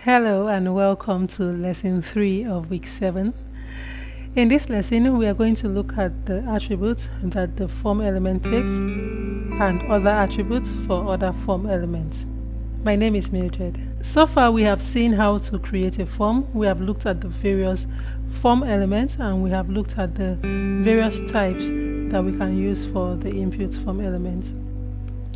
Hello and welcome to lesson 3 of week 7. In this lesson, we are going to look at the attributes that the form element takes and other attributes for other form elements. My name is Mildred. So far, we have seen how to create a form. We have looked at the various form elements and we have looked at the various types that we can use for the input form element.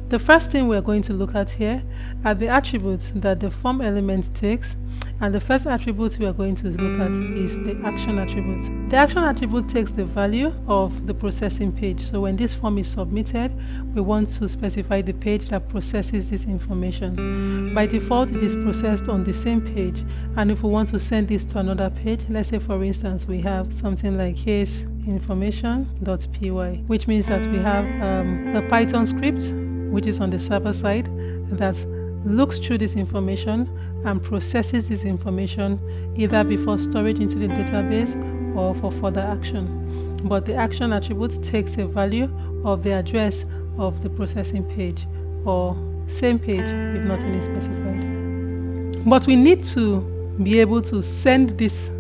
The first thing we are going to look at here are the attributes that the form element takes, and the first attribute we are going to look at is the action attribute. The action attribute takes the value of the processing page. So when this form is submitted, we want to specify the page that processes this information. By default, it is processed on the same page, and if we want to send this to another page, let's say for instance we have something like case information.py, which means that we have a Python script which is on the server side that looks through this information and processes this information either before storage into the database or for further action. But the action attribute takes a value of the address of the processing page or same page if nothing is specified. But we need to be able to send this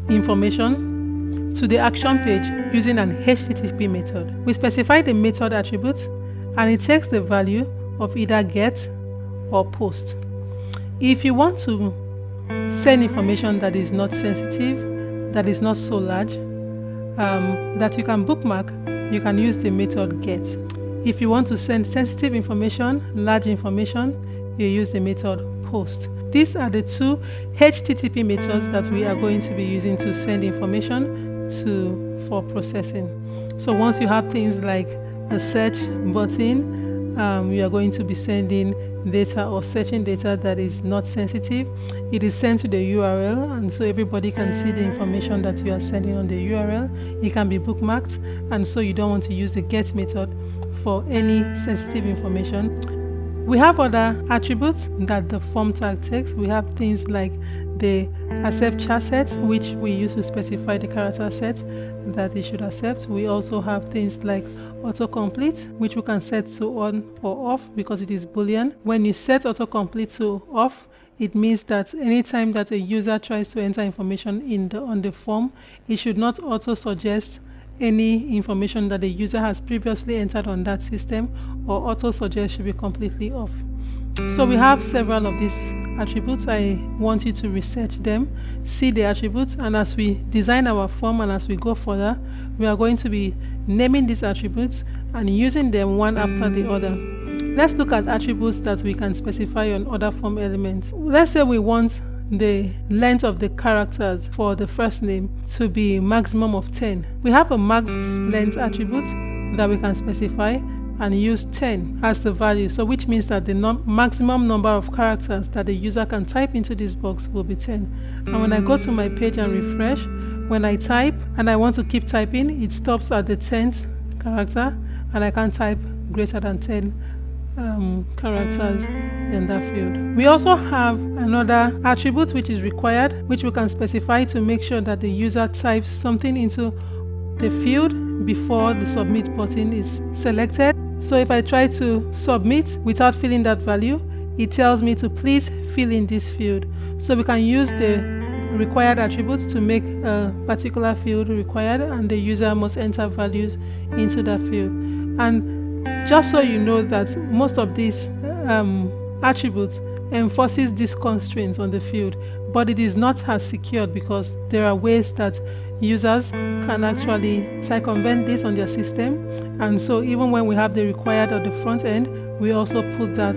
information to the action page using an HTTP method. We specify the method attribute and it takes the value of either get or post. If you want to send information that is not sensitive, that is not so large, that you can bookmark, you can use the method get. If you want to send sensitive information, large information, you use the method post. These are the two HTTP methods that we are going to be using to send information for processing. So once you have things like a search button, you are going to be sending data or searching data that is not sensitive. It is sent to the URL, and so everybody can see the information that you are sending on the URL. It can be bookmarked, and so you don't want to use the get method for any sensitive information. We have other attributes that the form tag takes. We have things like the accept char set, which we use to specify the character set that it should accept. We also have things like autocomplete, which we can set to on or off because it is Boolean. When you set autocomplete to off, it means that anytime that a user tries to enter information on the form, it should not auto suggest any information that the user has previously entered on that system, or auto suggest should be completely off. So we have several of these attributes. I want you to research them, see the attributes, and as we design our form and as we go further, we are going to be naming these attributes and using them one after the other. Let's look at attributes that we can specify on other form elements. Let's say we want the length of the characters for the first name to be maximum of 10. We have a max length attribute that we can specify and use 10 as the value, so which means that the maximum number of characters that the user can type into this box will be 10. And when I go to my page and refresh, when I type and I want to keep typing, it stops at the 10th character and I can type greater than 10 characters in that field. We also have another attribute which is required, which we can specify to make sure that the user types something into the field before the submit button is selected. So if I try to submit without filling that value, it tells me to please fill in this field. So we can use the required attribute to make a particular field required, and the user must enter values into that field. And just so you know that most of these attributes enforces these constraints on the field, but it is not as secured because there are ways that users can actually circumvent this on their system. And so even when we have the required on the front end, we also put that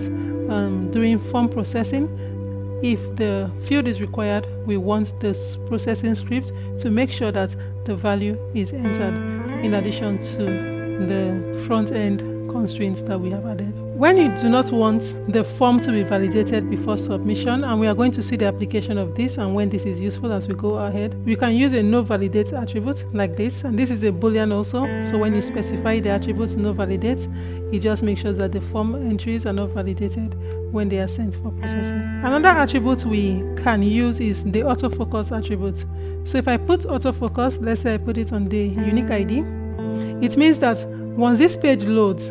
during form processing. If the field is required, we want this processing script to make sure that the value is entered in addition to the front end constraints that we have added. When you do not want the form to be validated before submission, and we are going to see the application of this and when this is useful as we go ahead, we can use a no validate attribute like this, and this is a Boolean also. So when you specify the attribute no validate, it just makes sure that the form entries are not validated when they are sent for processing. Another attribute we can use is the autofocus attribute. So if I put autofocus, let's say I put it on the unique ID, it means that once this page loads,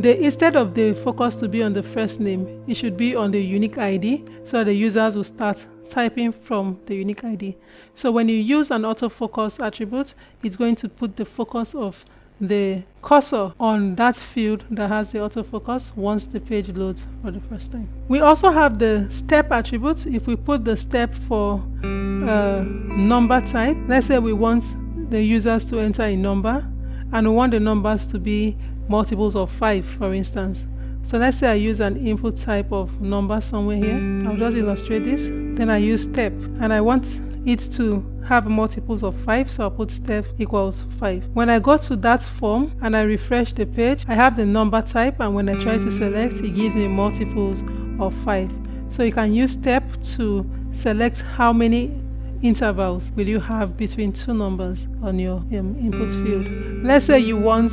Instead of the focus to be on the first name, it should be on the unique ID, so the users will start typing from the unique ID. So when you use an autofocus attribute, it's going to put the focus of the cursor on that field that has the autofocus once the page loads for the first time. We also have the step attribute. If we put the step for number type, let's say we want the users to enter a number and we want the numbers to be multiples of 5, for instance. So let's say I use an input type of number somewhere here. I'll just illustrate this. Then I use step, and I want it to have multiples of 5, so I'll put step equals 5. When I go to that form and I refresh the page, I have the number type, and when I try to select, it gives me multiples of 5. So you can use step to select how many intervals will you have between two numbers on your input field. Let's say you want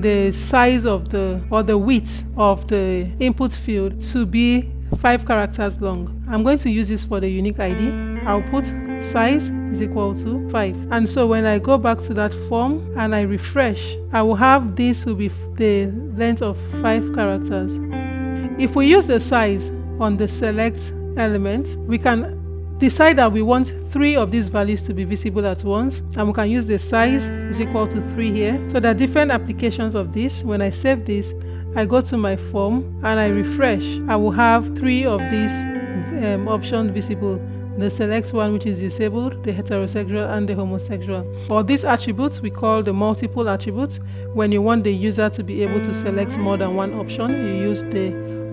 the size of the width of the input field to be 5 characters long. I'm going to use this for the unique ID. I'll put size is equal to 5. And so when I go back to that form and I refresh, I will have this will be the length of 5 characters. If we use the size on the select element, we can decide that we want 3 of these values to be visible at once, and we can use the size is equal to 3 here. So there are different applications of this. When I save this, I go to my form and I refresh. I will have 3 of these options visible: the select one, which is disabled, the heterosexual, and the homosexual. For these attributes, we call the multiple attributes. When you want the user to be able to select more than one option, you use the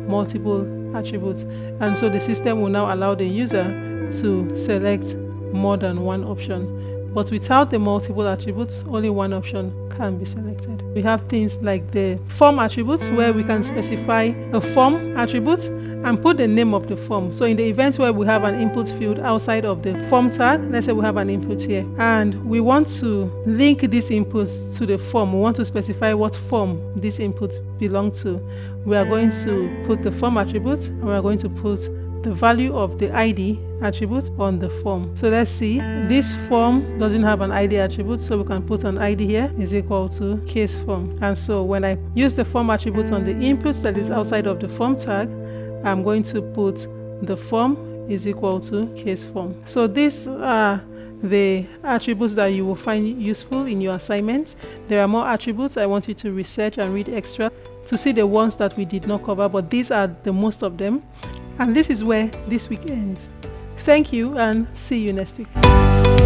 multiple attributes, and so the system will now allow the user to select more than one option. But without the multiple attributes, only one option can be selected. We have things like the form attributes, where we can specify a form attribute and put the name of the form. So in the event where we have an input field outside of the form tag, let's say we have an input here, and we want to link these inputs to the form. We want to specify what form these inputs belong to. We are going to put the form attribute, and we are going to put the value of the ID attribute on the form. So let's see, this form doesn't have an ID attribute, so we can put an ID here is equal to case form. And so when I use the form attribute on the inputs that is outside of the form tag, I'm going to put the form is equal to case form. So these are the attributes that you will find useful in your assignments. There are more attributes. I want you to research and read extra to see the ones that we did not cover, but these are the most of them. And this is where this week ends. Thank you, and see you next week.